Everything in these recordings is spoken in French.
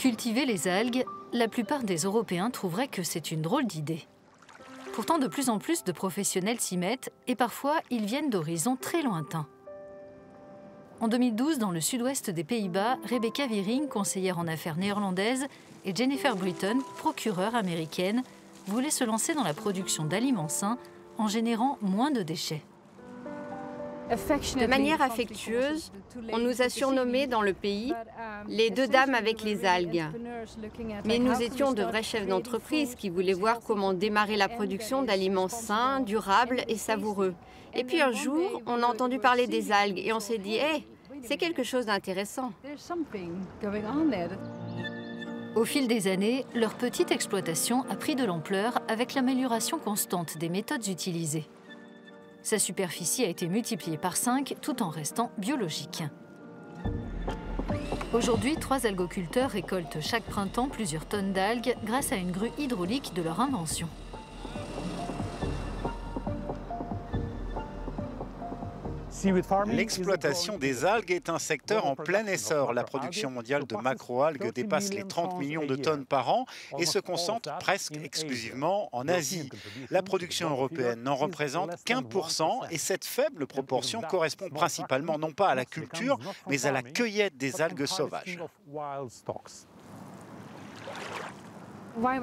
Cultiver les algues, la plupart des Européens trouveraient que c'est une drôle d'idée. Pourtant, de plus en plus de professionnels s'y mettent et parfois, ils viennent d'horizons très lointains. En 2012, dans le sud-ouest des Pays-Bas, Rebecca Wiering, conseillère en affaires néerlandaise, et Jennifer Britton, procureure américaine, voulaient se lancer dans la production d'aliments sains en générant moins de déchets. De manière affectueuse, on nous a surnommés dans le pays les deux dames avec les algues. Mais nous étions de vrais chefs d'entreprise qui voulaient voir comment démarrer la production d'aliments sains, durables et savoureux. Et puis un jour, on a entendu parler des algues et on s'est dit « Hey, c'est quelque chose d'intéressant ». Au fil des années, leur petite exploitation a pris de l'ampleur avec l'amélioration constante des méthodes utilisées. Sa superficie a été multipliée par 5 tout en restant biologique. Aujourd'hui, 3 algoculteurs récoltent chaque printemps plusieurs tonnes d'algues grâce à une grue hydraulique de leur invention. L'exploitation des algues est un secteur en plein essor. La production mondiale de macroalgues dépasse les 30 millions de tonnes par an et se concentre presque exclusivement en Asie. La production européenne n'en représente qu'1% et cette faible proportion correspond principalement non pas à la culture, mais à la cueillette des algues sauvages.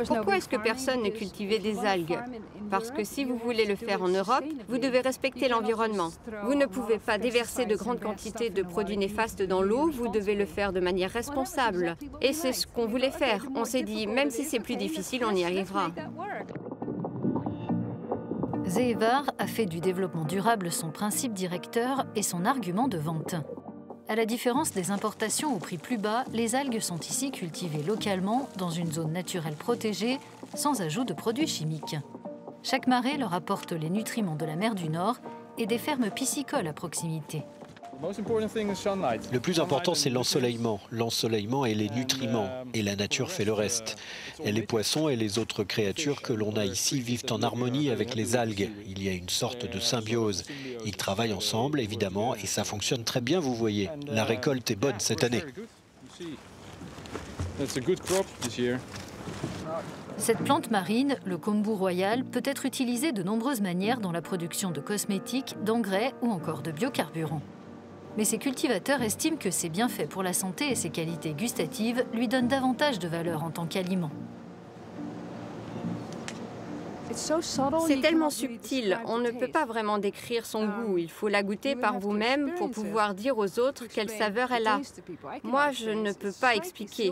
Pourquoi est-ce que personne ne cultivait des algues? Parce que si vous voulez le faire en Europe, vous devez respecter l'environnement. Vous ne pouvez pas déverser de grandes quantités de produits néfastes dans l'eau, vous devez le faire de manière responsable. Et c'est ce qu'on voulait faire. On s'est dit, même si c'est plus difficile, on y arrivera. Zeevar a fait du développement durable son principe directeur et son argument de vente. À la différence des importations au prix plus bas, les algues sont ici cultivées localement, dans une zone naturelle protégée, sans ajout de produits chimiques. Chaque marée leur apporte les nutriments de la mer du Nord et des fermes piscicoles à proximité. Le plus important, c'est l'ensoleillement. L'ensoleillement et les nutriments, et la nature fait le reste. Et les poissons et les autres créatures que l'on a ici vivent en harmonie avec les algues. Il y a une sorte de symbiose. Ils travaillent ensemble, évidemment, et ça fonctionne très bien, vous voyez. La récolte est bonne cette année. Cette plante marine, le kombu royal, peut être utilisée de nombreuses manières dans la production de cosmétiques, d'engrais ou encore de biocarburants. Mais ces cultivateurs estiment que ses bienfaits pour la santé et ses qualités gustatives lui donnent davantage de valeur en tant qu'aliment. C'est tellement subtil, on ne peut pas vraiment décrire son goût. Il faut la goûter par vous-même pour pouvoir dire aux autres quelle saveur elle a. Moi, je ne peux pas expliquer.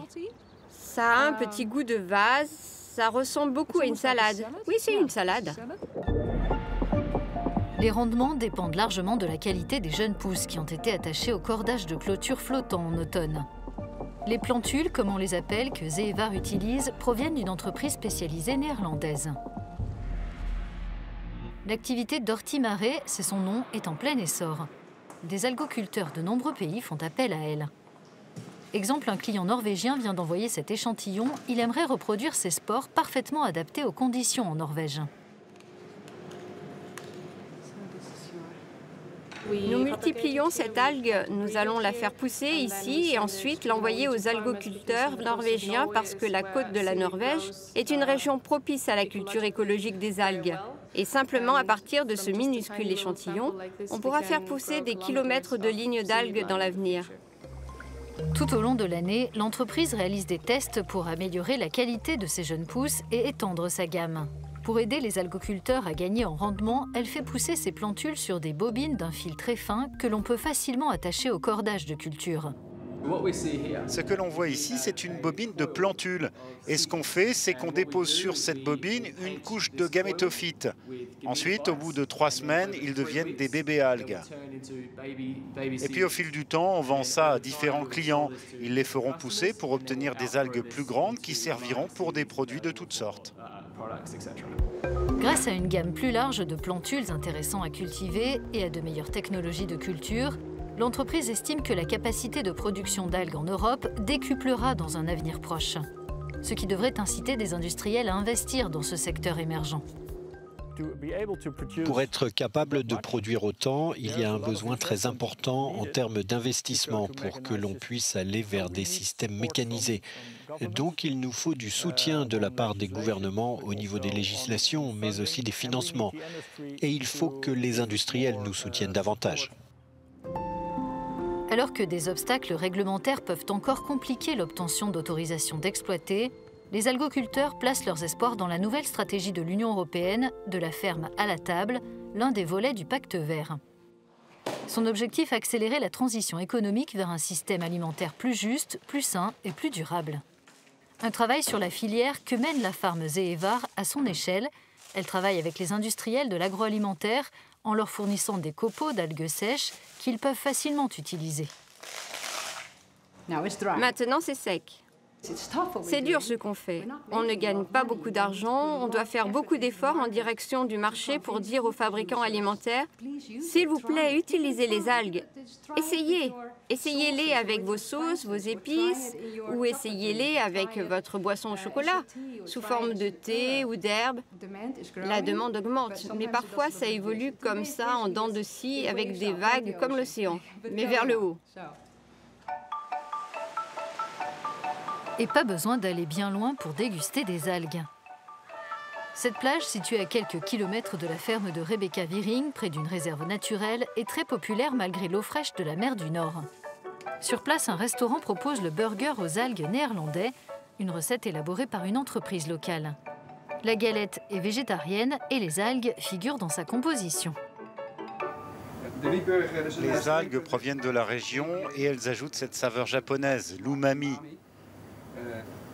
Ça a un petit goût de vase, ça ressemble beaucoup à une salade. Oui, c'est une salade. Les rendements dépendent largement de la qualité des jeunes pousses qui ont été attachées au cordage de clôture flottant en automne. Les plantules, comme on les appelle, que Zeevar utilise, proviennent d'une entreprise spécialisée néerlandaise. L'activité d'Ortimaré, c'est son nom, est en plein essor. Des algoculteurs de nombreux pays font appel à elle. Exemple, un client norvégien vient d'envoyer cet échantillon. Il aimerait reproduire ces spores parfaitement adaptés aux conditions en Norvège. Nous multiplions cette algue, nous allons la faire pousser ici et ensuite l'envoyer aux algoculteurs norvégiens parce que la côte de la Norvège est une région propice à la culture écologique des algues. Et simplement à partir de ce minuscule échantillon, on pourra faire pousser des kilomètres de lignes d'algues dans l'avenir. Tout au long de l'année, l'entreprise réalise des tests pour améliorer la qualité de ses jeunes pousses et étendre sa gamme. Pour aider les algoculteurs à gagner en rendement, elle fait pousser ses plantules sur des bobines d'un fil très fin que l'on peut facilement attacher au cordage de culture. Ce que l'on voit ici, c'est une bobine de plantules. Et ce qu'on fait, c'est qu'on dépose sur cette bobine une couche de gamétophytes. Ensuite, au bout de 3 semaines, ils deviennent des bébés algues. Et puis au fil du temps, on vend ça à différents clients. Ils les feront pousser pour obtenir des algues plus grandes qui serviront pour des produits de toutes sortes. Grâce à une gamme plus large de plantules intéressant à cultiver et à de meilleures technologies de culture, l'entreprise estime que la capacité de production d'algues en Europe décuplera dans un avenir proche, ce qui devrait inciter des industriels à investir dans ce secteur émergent. Pour être capable de produire autant, il y a un besoin très important en termes d'investissement pour que l'on puisse aller vers des systèmes mécanisés. Donc il nous faut du soutien de la part des gouvernements au niveau des législations, mais aussi des financements. Et il faut que les industriels nous soutiennent davantage. Alors que des obstacles réglementaires peuvent encore compliquer l'obtention d'autorisations d'exploiter, les algoculteurs placent leurs espoirs dans la nouvelle stratégie de l'Union européenne, de la ferme à la table, l'un des volets du pacte vert. Son objectif, accélérer la transition économique vers un système alimentaire plus juste, plus sain et plus durable. Un travail sur la filière que mène la farme Zeevar à son échelle. Elle travaille avec les industriels de l'agroalimentaire en leur fournissant des copeaux d'algues sèches qu'ils peuvent facilement utiliser. Maintenant, c'est sec. C'est dur ce qu'on fait. On ne gagne pas beaucoup d'argent, on doit faire beaucoup d'efforts en direction du marché pour dire aux fabricants alimentaires « S'il vous plaît, utilisez les algues. Essayez. Essayez-les avec vos sauces, vos épices, ou essayez-les avec votre boisson au chocolat, sous forme de thé ou d'herbe. » La demande augmente, mais parfois ça évolue comme ça en dents de scie avec des vagues comme l'océan, mais vers le haut. Et pas besoin d'aller bien loin pour déguster des algues. Cette plage, située à quelques kilomètres de la ferme de Rebecca Viering, près d'une réserve naturelle, est très populaire malgré l'eau fraîche de la mer du Nord. Sur place, un restaurant propose le burger aux algues néerlandais, une recette élaborée par une entreprise locale. La galette est végétarienne et les algues figurent dans sa composition. Les algues proviennent de la région et elles ajoutent cette saveur japonaise, l'umami.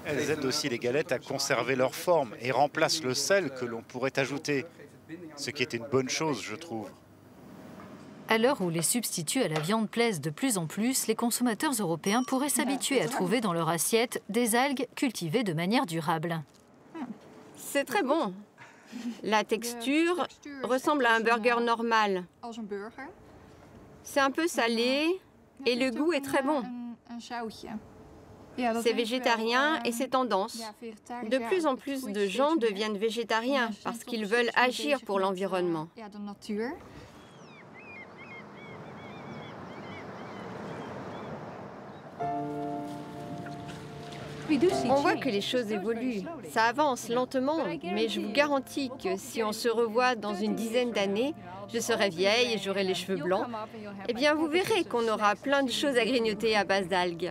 Elles aident aussi les galettes à conserver leur forme et remplacent le sel que l'on pourrait ajouter, ce qui est une bonne chose, je trouve. À l'heure où les substituts à la viande plaisent de plus en plus, les consommateurs européens pourraient s'habituer à trouver dans leur assiette des algues cultivées de manière durable. C'est très bon. La texture ressemble à un burger normal. C'est un peu salé et le goût est très bon. C'est végétarien et c'est tendance. De plus en plus de gens deviennent végétariens parce qu'ils veulent agir pour l'environnement. On voit que les choses évoluent. Ça avance lentement, mais je vous garantis que si on se revoit dans une dizaine d'années, je serai vieille et j'aurai les cheveux blancs, eh bien vous verrez qu'on aura plein de choses à grignoter à base d'algues.